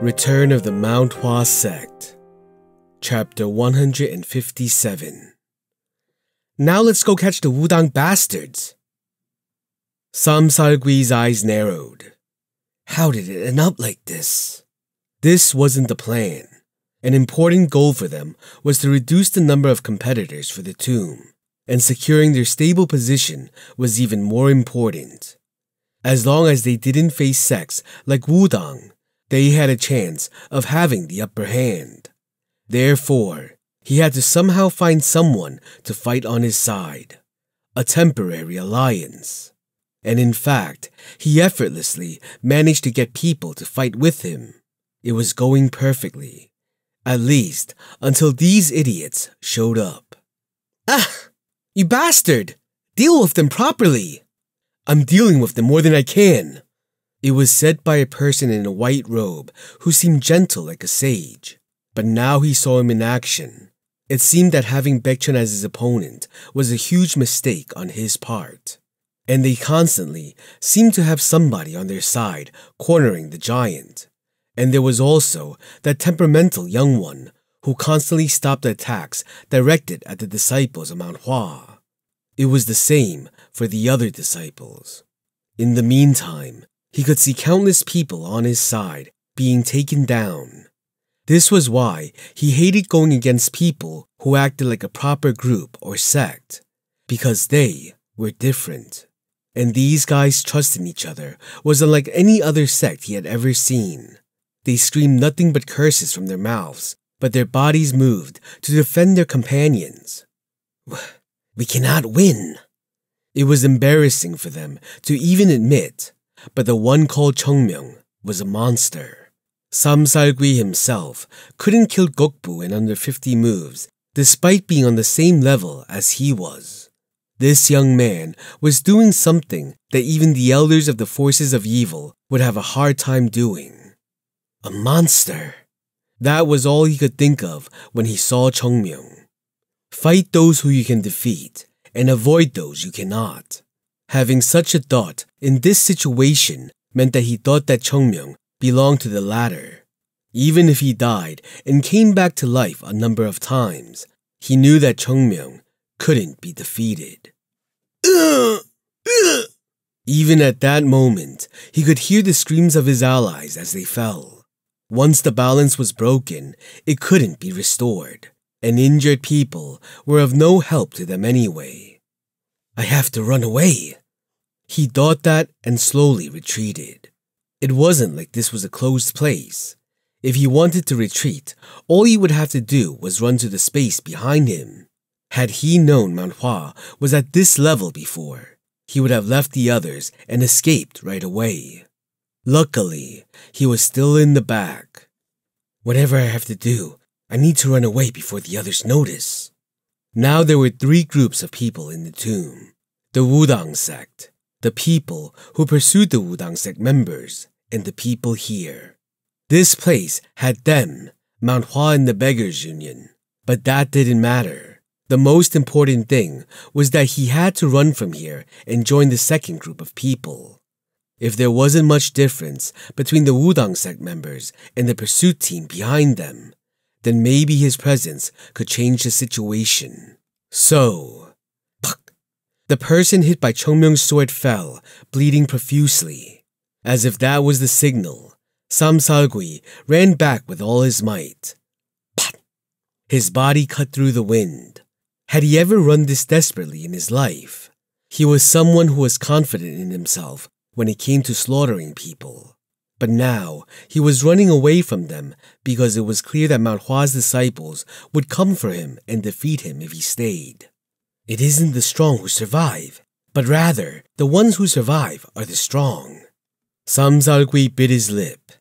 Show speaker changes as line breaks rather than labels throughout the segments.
Return of the Mount Hua Sect, Chapter 157. Now let's go catch the Wudang bastards! Samsalgui's eyes narrowed. How did it end up like this? This wasn't the plan. An important goal for them was to reduce the number of competitors for the tomb, and securing their stable position was even more important. As long as they didn't face sects like Wudang, they had a chance of having the upper hand. Therefore, he had to somehow find someone to fight on his side, a temporary alliance. And in fact, he effortlessly managed to get people to fight with him. It was going perfectly, at least until these idiots showed up. Ah! You bastard! Deal with them properly! I'm dealing with them more than I can. It was said by a person in a white robe who seemed gentle like a sage. But now he saw him in action. It seemed that having Baekchun as his opponent was a huge mistake on his part. And they constantly seemed to have somebody on their side cornering the giant. And there was also that temperamental young one who constantly stopped attacks directed at the disciples of Mount Hua. It was the same for the other disciples. In the meantime, he could see countless people on his side being taken down. This was why he hated going against people who acted like a proper group or sect, because they were different. And these guys' trust in each other was unlike any other sect he had ever seen. They screamed nothing but curses from their mouths, but their bodies moved to defend their companions. We cannot win. It was embarrassing for them to even admit, but the one called Cheongmyeong was a monster. Samsalgui himself couldn't kill Gokbu in under 50 moves, despite being on the same level as he was. This young man was doing something that even the elders of the forces of evil would have a hard time doing. A monster. That was all he could think of when he saw Cheongmyeong. Fight those who you can defeat, and avoid those you cannot. Having such a thought in this situation meant that he thought that Cheongmyeong belonged to the latter. Even if he died and came back to life a number of times, he knew that Cheongmyeong couldn't be defeated. Even at that moment, he could hear the screams of his allies as they fell. Once the balance was broken, it couldn't be restored, and injured people were of no help to them anyway. I have to run away. He thought that and slowly retreated. It wasn't like this was a closed place. If he wanted to retreat, all he would have to do was run to the space behind him. Had he known Mount Hua was at this level before, he would have left the others and escaped right away. Luckily, he was still in the back. Whatever I have to do, I need to run away before the others notice. Now there were 3 groups of people in the tomb. The Wudang sect, the people who pursued the Wudang sect members, and the people here. This place had them, Mount Hua and the Beggars Union. But that didn't matter. The most important thing was that he had to run from here and join the second group of people. If there wasn't much difference between the Wudang sect members and the pursuit team behind them, then maybe his presence could change the situation. So, the person hit by Cheongmyeong's sword fell, bleeding profusely. As if that was the signal, Samsalgui ran back with all his might. His body cut through the wind. Had he ever run this desperately in his life? He was someone who was confident in himself when it came to slaughtering people. But now, he was running away from them because it was clear that Mount Hua's disciples would come for him and defeat him if he stayed. It isn't the strong who survive, but rather, the ones who survive are the strong. Samsalgui bit his lip.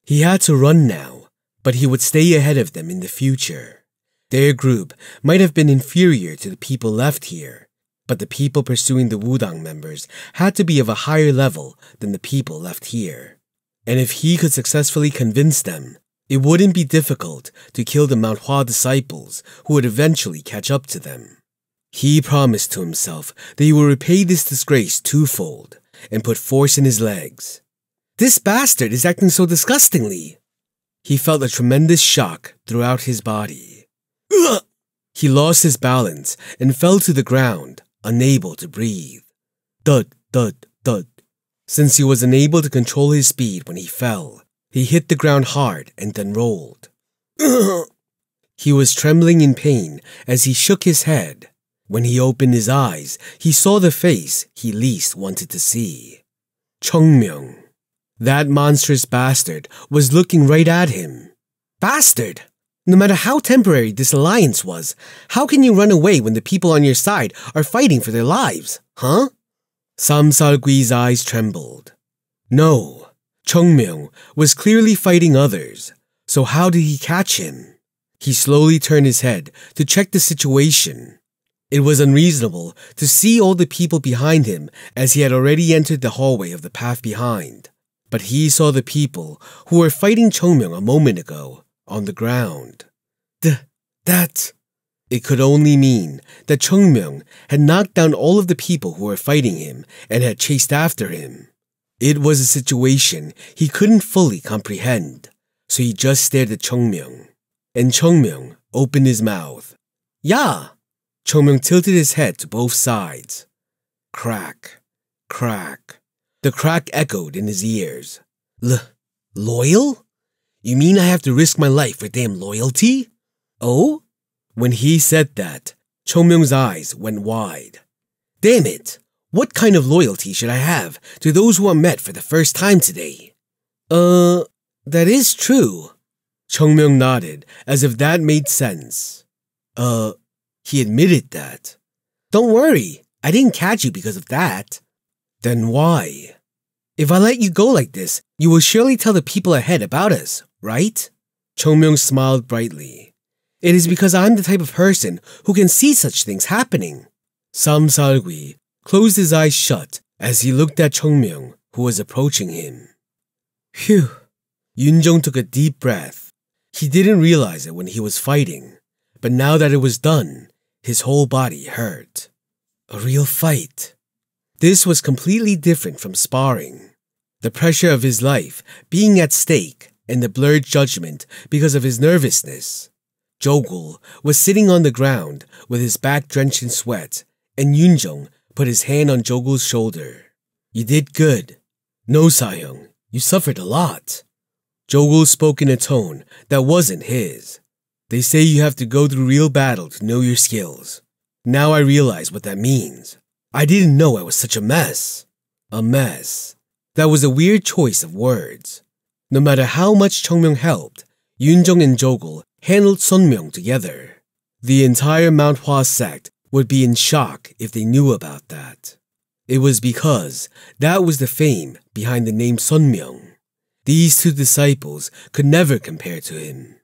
He had to run now, but he would stay ahead of them in the future. Their group might have been inferior to the people left here, but the people pursuing the Wudang members had to be of a higher level than the people left here. And if he could successfully convince them, it wouldn't be difficult to kill the Mount Hua disciples who would eventually catch up to them. He promised to himself that he would repay this disgrace twofold and put force in his legs. This bastard is acting so disgustingly. He felt a tremendous shock throughout his body. Ugh! He lost his balance and fell to the ground, unable to breathe. Thud, thud, thud. Since he was unable to control his speed when he fell, he hit the ground hard and then rolled. Ugh! He was trembling in pain as he shook his head. When he opened his eyes, he saw the face he least wanted to see. Chongmyung. That monstrous bastard was looking right at him. Bastard! No matter how temporary this alliance was, how can you run away when the people on your side are fighting for their lives, huh? Samsalgui's eyes trembled. No, Chongmyung was clearly fighting others, so how did he catch him? He slowly turned his head to check the situation. It was unreasonable to see all the people behind him as he had already entered the hallway of the path behind. But he saw the people who were fighting Chongmyung a moment ago on the ground. That... It could only mean that Chongmyung had knocked down all of the people who were fighting him and had chased after him. It was a situation he couldn't fully comprehend, so he just stared at Chongmyung. And Chongmyung opened his mouth. Yeah! Chongmyung tilted his head to both sides. Crack, crack. The crack echoed in his ears. Loyal? You mean I have to risk my life for damn loyalty? Oh? When he said that, Chongmyung's eyes went wide. Damn it! What kind of loyalty should I have to those who I met for the first time today? That is true. Chongmyung nodded as if that made sense. He admitted that. Don't worry, I didn't catch you because of that. Then why? If I let you go like this, you will surely tell the people ahead about us, right? Chongmyung smiled brightly. It is because I'm the type of person who can see such things happening. Samsalgui closed his eyes shut as he looked at Chongmyung, who was approaching him. Phew. Yunjong took a deep breath. He didn't realize it when he was fighting, but now that it was done, his whole body hurt. A real fight. This was completely different from sparring. The pressure of his life being at stake and the blurred judgment because of his nervousness. Jogul was sitting on the ground with his back drenched in sweat, and Yunjong put his hand on Jogul's shoulder. You did good. No, Sahyung, you suffered a lot. Jogul spoke in a tone that wasn't his. They say you have to go through real battle to know your skills. Now I realize what that means. I didn't know I was such a mess. A mess. That was a weird choice of words. No matter how much Chongmyung helped, Yunjong and Jogul handled Sunmyung together. The entire Mount Hua Sect would be in shock if they knew about that. It was because that was the fame behind the name Sunmyung. These two disciples could never compare to him.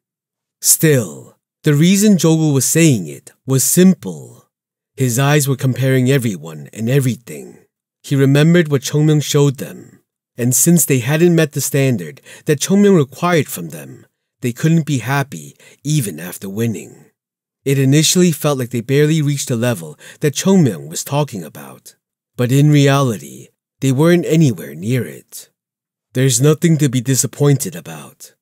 Still, the reason Jogul was saying it was simple. His eyes were comparing everyone and everything. He remembered what Chongmyung showed them, and since they hadn't met the standard that Chongmyung required from them, they couldn't be happy even after winning. It initially felt like they barely reached the level that Chongmyung was talking about, but in reality, they weren't anywhere near it. There's nothing to be disappointed about.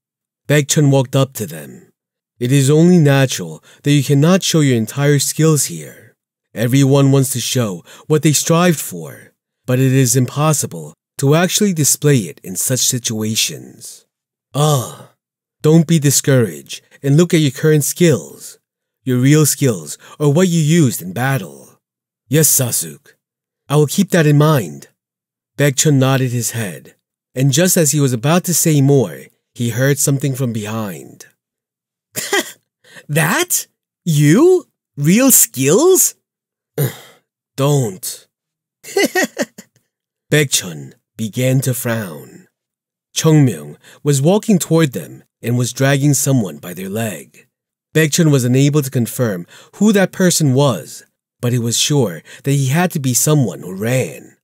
Baekchun walked up to them. It is only natural that you cannot show your entire skills here. Everyone wants to show what they strived for, but it is impossible to actually display it in such situations. Don't be discouraged and look at your current skills. Your real skills are what you used in battle. Yes, Sasuk. I will keep that in mind. Baekchun nodded his head, and just as he was about to say more, he heard something from behind. That? You? Real skills? Don't. Baekchun began to frown. Chongmyung was walking toward them and was dragging someone by their leg. Baekchun was unable to confirm who that person was, but he was sure that he had to be someone who ran.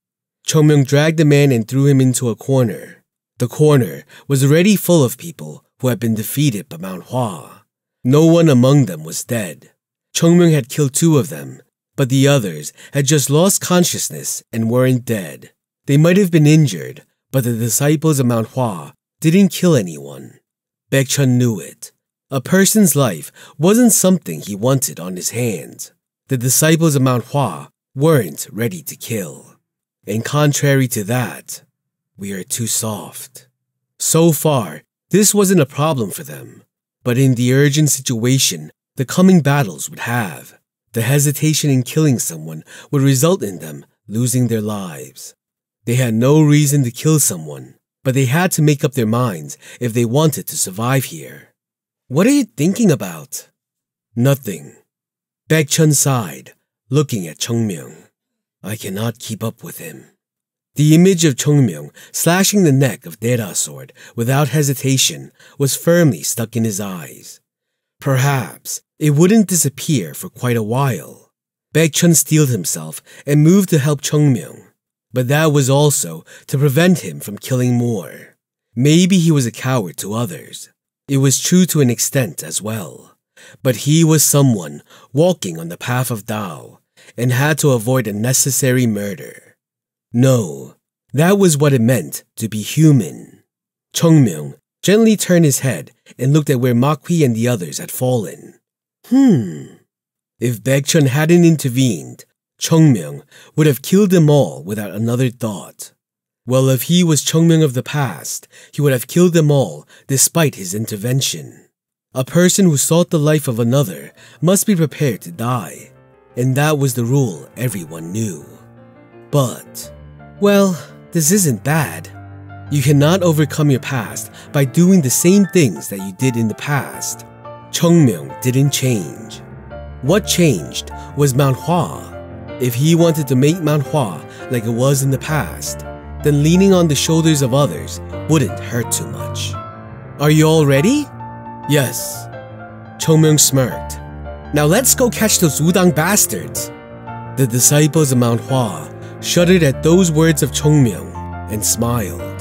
Chongmyung dragged the man and threw him into a corner. The corner was already full of people who had been defeated by Mount Hua. No one among them was dead. Chongmyung had killed 2 of them, but the others had just lost consciousness and weren't dead. They might have been injured, but the disciples of Mount Hua didn't kill anyone. Baekchun knew it. A person's life wasn't something he wanted on his hands. The disciples of Mount Hua weren't ready to kill. And contrary to that, we are too soft. So far, this wasn't a problem for them. But in the urgent situation the coming battles would have, the hesitation in killing someone would result in them losing their lives. They had no reason to kill someone, but they had to make up their minds if they wanted to survive here. What are you thinking about? Nothing. Baekchun sighed, looking at Chongmyung. I cannot keep up with him. The image of Chongmyung slashing the neck of Dera's sword without hesitation was firmly stuck in his eyes. Perhaps it wouldn't disappear for quite a while. Baekchun steeled himself and moved to help Chongmyung, but that was also to prevent him from killing more. Maybe he was a coward to others. It was true to an extent as well. But he was someone walking on the path of Tao and had to avoid unnecessary murder. No, that was what it meant to be human. Chongmyung gently turned his head and looked at where Ma Kui and the others had fallen. If Baekchun hadn't intervened, Chongmyung would have killed them all without another thought. Well, if he was Chongmyung of the past, he would have killed them all despite his intervention. A person who sought the life of another must be prepared to die, and that was the rule everyone knew. But, well, this isn't bad. You cannot overcome your past by doing the same things that you did in the past. Chongmyung didn't change. What changed was Mount Hua. If he wanted to make Mount Hua like it was in the past, then leaning on the shoulders of others wouldn't hurt too much. Are you all ready? Yes. Chongmyung smirked. Now let's go catch those Wudang bastards. The disciples of Mount Hua shuddered at those words of Chongmyung and smiled.